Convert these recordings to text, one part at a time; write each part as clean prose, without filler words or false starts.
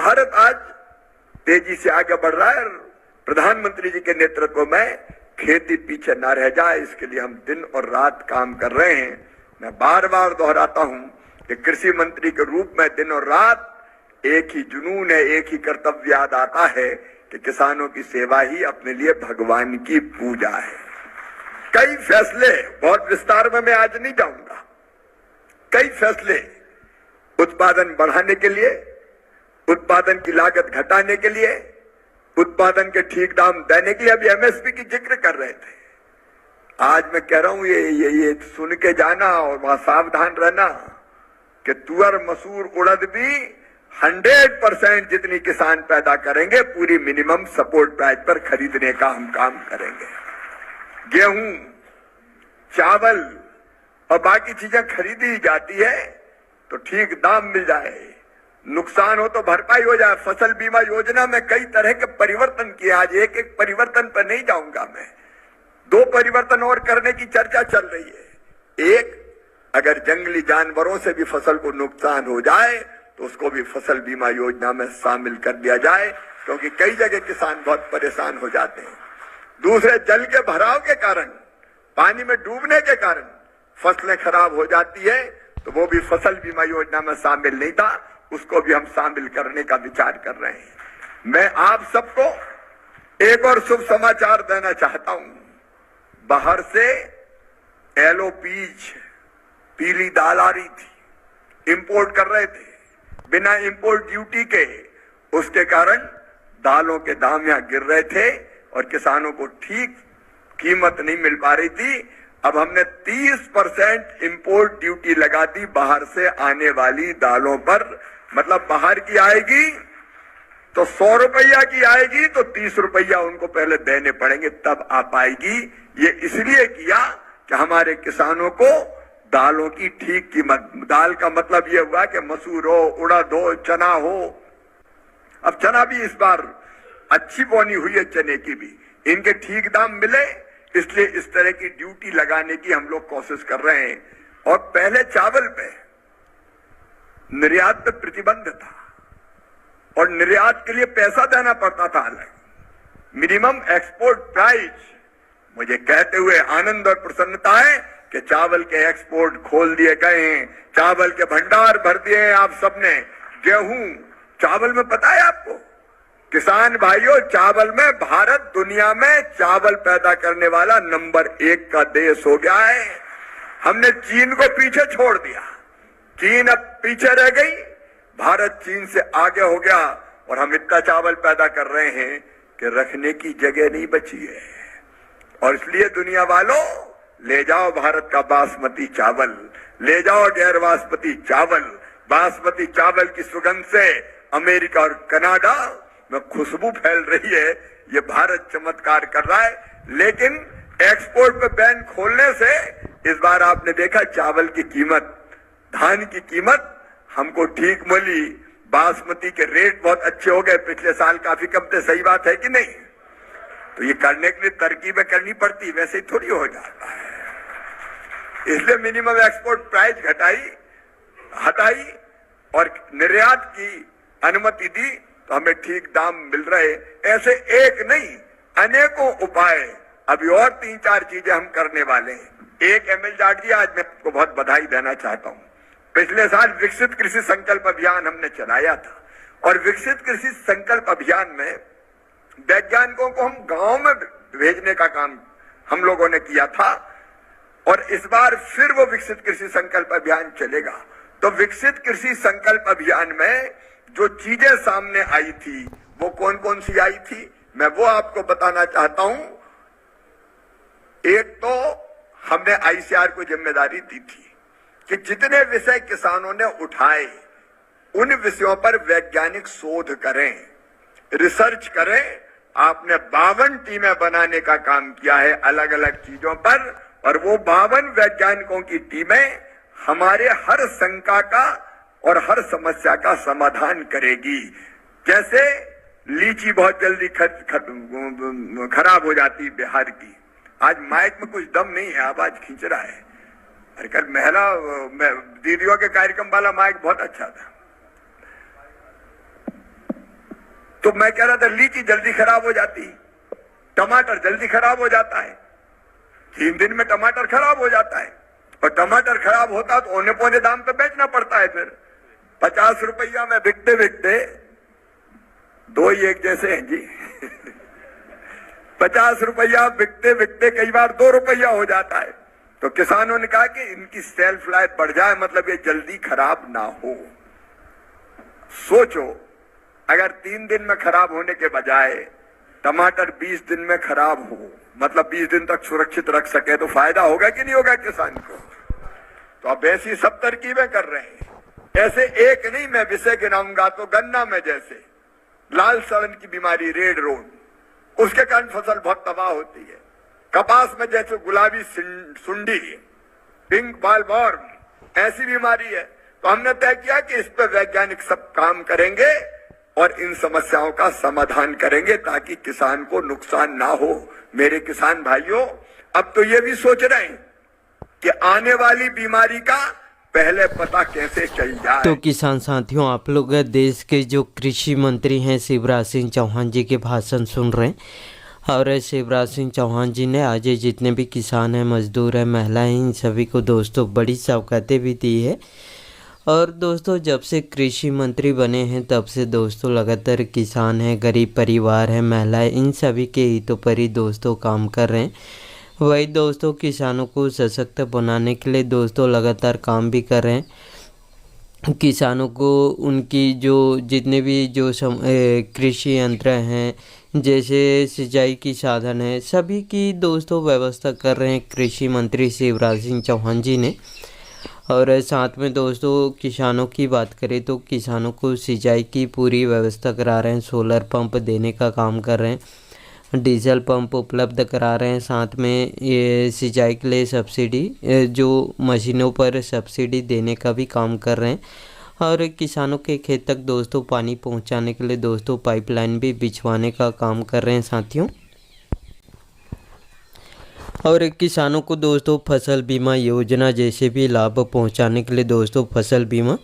भारत आज तेजी से आगे बढ़ रहा है। प्रधानमंत्री जी के नेतृत्व में खेती पीछे न रह जाए, इसके लिए हम दिन और रात काम कर रहे हैं। मैं बार बार दोहराता हूं कि कृषि मंत्री के रूप में दिन और रात एक ही जुनून है, एक ही कर्तव्य याद आता है कि किसानों की सेवा ही अपने लिए भगवान की पूजा है। कई फैसले, बहुत विस्तार में मैं आज नहीं जाऊंगा, कई फैसले उत्पादन बढ़ाने के लिए, उत्पादन की लागत घटाने के लिए, उत्पादन के ठीक दाम देने के लिए, अभी एमएसपी की जिक्र कर रहे थे। आज मैं कह रहा हूं ये सुन के जाना और वहां सावधान रहना कि तुअर, मसूर, उड़द भी 100% जितनी किसान पैदा करेंगे पूरी मिनिमम सपोर्ट प्राइस पर खरीदने का हम काम करेंगे। गेहूं, चावल और बाकी चीजें खरीदी ही जाती है तो ठीक दाम मिल जाए, नुकसान हो तो भरपाई हो जाए। फसल बीमा योजना में कई तरह के परिवर्तन किए, आज एक एक परिवर्तन पर नहीं जाऊंगा मैं। 2 परिवर्तन और करने की चर्चा चल रही है। एक, अगर जंगली जानवरों से भी फसल को नुकसान हो जाए तो उसको भी फसल बीमा योजना में शामिल कर दिया जाए, क्योंकि कई जगह किसान बहुत परेशान हो जाते हैं। दूसरे, जल के भराव के कारण, पानी में डूबने के कारण फसलें खराब हो जाती है तो वो भी फसल बीमा योजना में शामिल नहीं था, उसको भी हम शामिल करने का विचार कर रहे हैं। मैं आप सबको एक और शुभ समाचार देना चाहता हूं। बाहर से एलओपीज, पीली दाल आ रही थी, इंपोर्ट कर रहे थे बिना इंपोर्ट ड्यूटी के, उसके कारण दालों के दाम यहां गिर रहे थे और किसानों को ठीक कीमत नहीं मिल पा रही थी। अब हमने 30% इंपोर्ट ड्यूटी लगा दी बाहर से आने वाली दालों पर। मतलब बाहर की आएगी तो 100 रुपया की आएगी तो 30 रुपया उनको पहले देने पड़ेंगे, तब आ पाएगी। ये इसलिए किया कि हमारे किसानों को दालों की ठीक कीमत, दाल का मतलब ये हुआ कि मसूर हो, उड़द हो, चना हो। अब चना भी इस बार अच्छी बोनी हुई है, चने की भी, इनके ठीक दाम मिले, इसलिए इस तरह की ड्यूटी लगाने की हम लोग कोशिश कर रहे हैं। और पहले चावल पे निर्यात पे प्रतिबंध था और निर्यात के लिए पैसा देना पड़ता था अलग, मिनिमम एक्सपोर्ट प्राइस। मुझे कहते हुए आनंद और प्रसन्नता है कि चावल के एक्सपोर्ट खोल दिए गए हैं, चावल के भंडार भर दिए हैं आप सबने। गेहूं, चावल में पता है आपको, किसान भाइयों, चावल में भारत दुनिया में चावल पैदा करने वाला नंबर 1 का देश हो गया है। हमने चीन को पीछे छोड़ दिया, चीन अब पीछे रह गई, भारत चीन से आगे हो गया और हम इतना चावल पैदा कर रहे हैं कि रखने की जगह नहीं बची है। और इसलिए दुनिया वालों, ले जाओ भारत का बासमती चावल, ले जाओ गैर बासमती चावल। बासमती चावल की सुगंध से अमेरिका और कनाडा में खुशबू फैल रही है। ये भारत चमत्कार कर रहा है। लेकिन एक्सपोर्ट पे बैन खोलने से इस बार आपने देखा चावल की कीमत, धान की कीमत हमको ठीक मिली, बासमती के रेट बहुत अच्छे हो गए, पिछले साल काफी कम थे। सही बात है कि नहीं? तो ये करने के लिए तरकीबें करनी पड़ती, वैसे ही थोड़ी हो जाता है। इसलिए मिनिमम एक्सपोर्ट प्राइस हटाई और निर्यात की अनुमति दी तो हमें ठीक दाम मिल रहे। ऐसे एक नहीं, अनेकों उपाय, अभी और 3-4 चीजें हम करने वाले हैं। एक, एमएल जाट जी, आज मैं आपको बहुत बधाई देना चाहता हूं। पिछले साल विकसित कृषि संकल्प अभियान हमने चलाया था और विकसित कृषि संकल्प अभियान में वैज्ञानिकों को हम गांव में भेजने का काम हम लोगों ने किया था और इस बार फिर वो विकसित कृषि संकल्प अभियान चलेगा। तो विकसित कृषि संकल्प अभियान में जो चीजें सामने आई थी वो कौन कौन सी आई थी, मैं वो आपको बताना चाहता हूं। एक तो हमने आईसीआर को जिम्मेदारी दी थी कि जितने विषय किसानों ने उठाए उन विषयों पर वैज्ञानिक शोध करें, रिसर्च करें। आपने 52 टीमें बनाने का काम किया है अलग अलग चीजों पर और वो 52 वैज्ञानिकों की टीमें हमारे हर शंका का और हर समस्या का समाधान करेगी। जैसे लीची बहुत जल्दी खराब हो जाती बिहार की, आज माइक में कुछ दम नहीं है, आवाज खींच रहा है। अरे कल महिला दीदियों के कार्यक्रम वाला माइक बहुत अच्छा था। तो मैं कह रहा था लीची जल्दी खराब हो जाती, टमाटर जल्दी खराब हो जाता है, 3 दिन में टमाटर खराब हो जाता है। और टमाटर खराब होता तो औने पौने दाम पे बेचना पड़ता है। फिर 50 रुपया में बिकते बिकते, दो ही एक जैसे हैं जी 50 रुपया बिकते बिकते कई बार 2 रुपया हो जाता है। तो किसानों ने कहा कि इनकी सेल्फ लाइफ बढ़ जाए, मतलब ये जल्दी खराब ना हो। सोचो, अगर 3 दिन में खराब होने के बजाय टमाटर 20 दिन में खराब हो, मतलब 20 दिन तक सुरक्षित रख सके, तो फायदा होगा कि नहीं होगा किसान को? तो अब ऐसी सब तरकीबें कर रहे हैं। ऐसे एक नहीं मैं विषय गिनाऊंगा तो गन्ना में जैसे लाल सड़न की बीमारी, रेड रोड, उसके कारण फसल बहुत तबाह होती है। कपास में जैसे गुलाबी सुंडी, पिंक बालबॉर्म, ऐसी बीमारी है। तो हमने तय किया कि इस पर वैज्ञानिक सब काम करेंगे और इन समस्याओं का समाधान करेंगे ताकि किसान को नुकसान ना हो। मेरे किसान भाइयों, अब तो ये भी सोच रहे हैं कि आने वाली बीमारी का पहले पता कैसे चल जाए। तो किसान साथियों, आप लोग देश के जो कृषि मंत्री हैं शिवराज सिंह चौहान जी के भाषण सुन रहे हैं। और शिवराज सिंह चौहान जी ने आज जितने भी किसान हैं, मजदूर हैं, महिलाएं, इन सभी को दोस्तों बड़ी सौगातें भी दी है। और दोस्तों, जब से कृषि मंत्री बने हैं तब से दोस्तों लगातार किसान हैं, गरीब परिवार हैं, महिलाएं, इन सभी के हितों पर ही दोस्तों काम कर रहे हैं। वही दोस्तों किसानों को सशक्त बनाने के लिए दोस्तों लगातार काम भी कर रहे हैं। किसानों को उनकी जो जितने भी जो कृषि यंत्र हैं, जैसे सिंचाई की साधन है, सभी की दोस्तों व्यवस्था कर रहे हैं कृषि मंत्री शिवराज सिंह चौहान जी ने। और साथ में दोस्तों किसानों की बात करें तो किसानों को सिंचाई की पूरी व्यवस्था करा रहे हैं, सोलर पंप देने का काम कर रहे हैं, डीजल पंप उपलब्ध करा रहे हैं, साथ में ये सिंचाई के लिए सब्सिडी, जो मशीनों पर सब्सिडी देने का भी काम कर रहे हैं। और किसानों के खेत तक दोस्तों पानी पहुंचाने के लिए दोस्तों पाइपलाइन भी बिछवाने का काम कर रहे हैं साथियों। और किसानों को दोस्तों फसल बीमा योजना जैसे भी लाभ पहुंचाने के लिए दोस्तों फसल बीमा,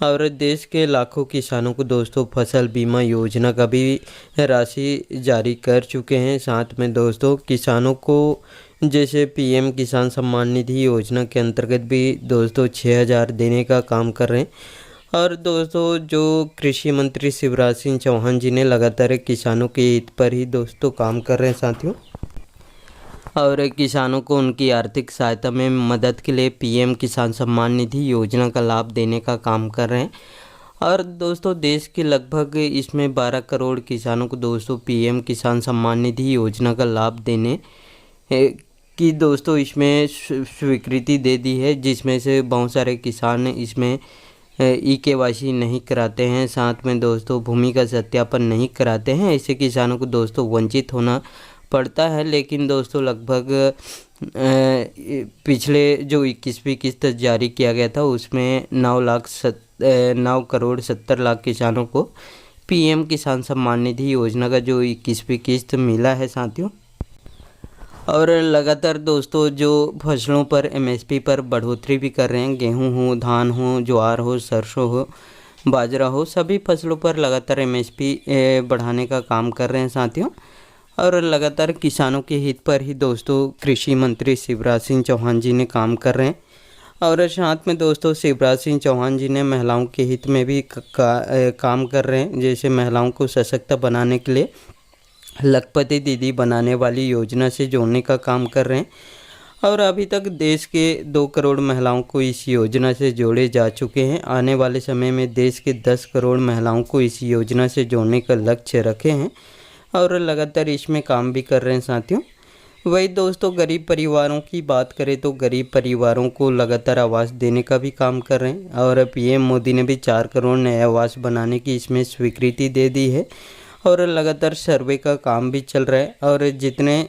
और देश के लाखों किसानों को दोस्तों फसल बीमा योजना का भी राशि जारी कर चुके हैं। साथ में दोस्तों किसानों को जैसे पीएम किसान सम्मान निधि योजना के अंतर्गत भी दोस्तों 6,000 देने का काम कर रहे हैं। और दोस्तों जो कृषि मंत्री शिवराज सिंह चौहान जी ने लगातार किसानों के हित पर ही दोस्तों काम कर रहे हैं साथियों। और किसानों को उनकी आर्थिक सहायता में मदद के लिए पीएम किसान सम्मान निधि योजना का लाभ देने का काम कर रहे हैं। और दोस्तों देश के लगभग इसमें 12 करोड़ किसानों को दोस्तों पीएम किसान सम्मान निधि योजना का लाभ देने की दोस्तों इसमें स्वीकृति दे दी है, जिसमें से बहुत सारे किसान इसमें ई-केवाईसी नहीं कराते हैं, साथ में दोस्तों भूमि का सत्यापन नहीं कराते हैं। ऐसे किसानों को दोस्तों वंचित होना पड़ता है। लेकिन दोस्तों लगभग पिछले जो 21वीं किस्त जारी किया गया था उसमें 9 करोड़ 70 लाख किसानों को पीएम किसान सम्मान निधि योजना का जो 21वीं किस्त मिला है साथियों। और लगातार दोस्तों जो फसलों पर एमएसपी पर बढ़ोतरी भी कर रहे हैं, गेहूं हो, धान हो, ज्वार हो, सरसों हो, बाजरा हो, सभी फसलों पर लगातार एमएसपी बढ़ाने का काम कर रहे हैं साथियों। और लगातार किसानों के हित पर ही दोस्तों कृषि मंत्री शिवराज सिंह चौहान जी ने काम कर रहे हैं। और साथ में दोस्तों शिवराज सिंह चौहान जी ने महिलाओं के हित में भी काम कर रहे हैं, जैसे महिलाओं को सशक्त बनाने के लिए लखपति दीदी बनाने वाली योजना से जोड़ने का काम कर रहे हैं। और अभी तक देश के 2 करोड़ महिलाओं को इस योजना से जोड़े जा चुके हैं। आने वाले समय में देश के 10 करोड़ महिलाओं को इस योजना से जोड़ने का लक्ष्य रखे हैं और लगातार इसमें काम भी कर रहे हैं साथियों। वही दोस्तों गरीब परिवारों की बात करें तो गरीब परिवारों को लगातार आवास देने का भी काम कर रहे हैं। और पीएम मोदी ने भी 4 करोड़ नए आवास बनाने की इसमें स्वीकृति दे दी है और लगातार सर्वे का काम भी चल रहा है। और जितने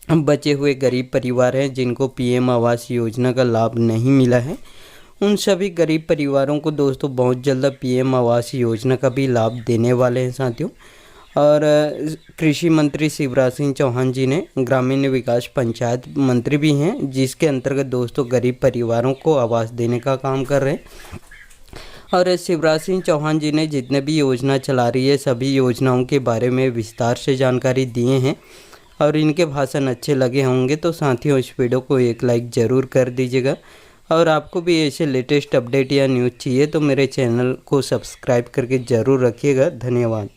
बचे हुए गरीब परिवार हैं जिनको पीएम आवास योजना का लाभ नहीं मिला है, उन सभी गरीब परिवारों को दोस्तों बहुत जल्द पीएम आवास योजना का भी लाभ देने वाले हैं साथियों। और कृषि मंत्री शिवराज सिंह चौहान जी ने ग्रामीण विकास पंचायत मंत्री भी हैं, जिसके अंतर्गत दोस्तों गरीब परिवारों को आवास देने का काम कर रहे हैं। और शिवराज सिंह चौहान जी ने जितने भी योजना चला रही है सभी योजनाओं के बारे में विस्तार से जानकारी दिए हैं और इनके भाषण अच्छे लगे होंगे तो साथियों इस वीडियो को एक लाइक ज़रूर कर दीजिएगा। और आपको भी ऐसे लेटेस्ट अपडेट या न्यूज़ चाहिए तो मेरे चैनल को सब्सक्राइब करके ज़रूर रखिएगा। धन्यवाद।